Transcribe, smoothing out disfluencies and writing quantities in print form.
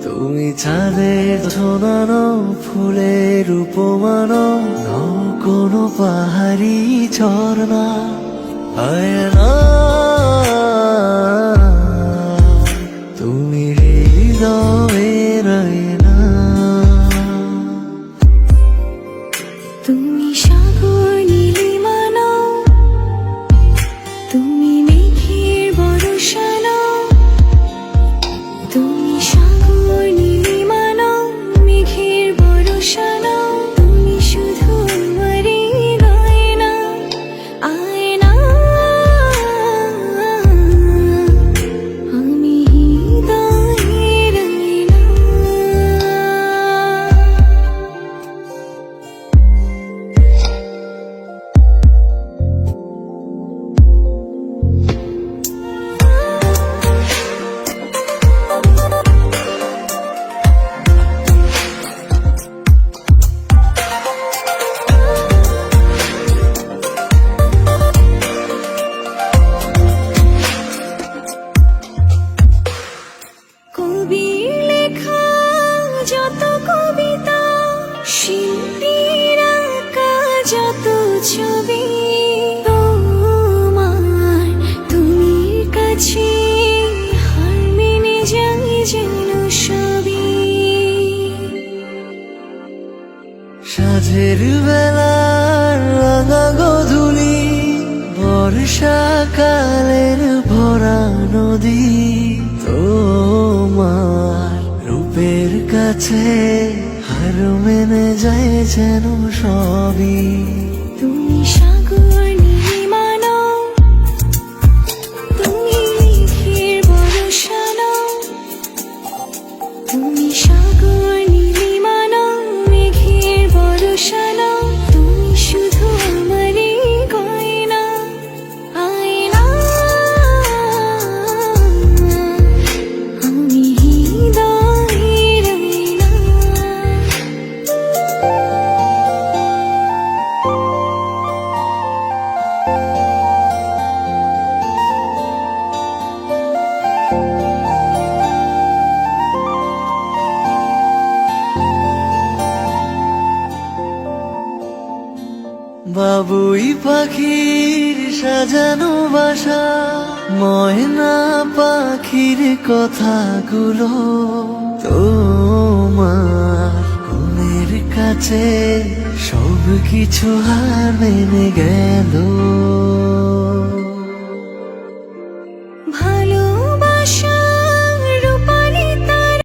তুমি চাঁদের শোনানো ফুলের উপমানো নও কোনো পাহাড়ি ঝর্ণা আয়না তুমি হৃদয়ের আয়না। তুমি সাগর নীলিমা নাও, তুমি মেঘের বর্ষা নাও, তুমি সাগর নীলিমা নাও, মেঘের বর্ষা নাও, তুমি শুধু আমারই গয়না আয়না। আমি হৃদয়ের আয়না। কবির লেখা যত কবিতা, শিল্পীর আঁকা যত ছবি, তোমার তুমির কাছে হার মেনে যাই যেন সবই। সাঁঝের বেলার রাঙা গধূলি, বর্ষাকালের ভরা নদী, তোমার রূপের কাছে হার মেনে যায় যেন সবই। তুমি সাগর নীলিমা নাও, তুমি মেঘের বর্ষা নাও, তুমি সাগর নীলিমা নাও, মেঘের বর্ষা নাও, তুমি শুধু আমারই গয়না আয়না। আমি হৃদয়ের আয়না। বাবুই পাখির সাজানো বাসা, ময়না পাখির কথাগুলো তোমার গুণের কাছে সব কিছু হার মেনে গেল।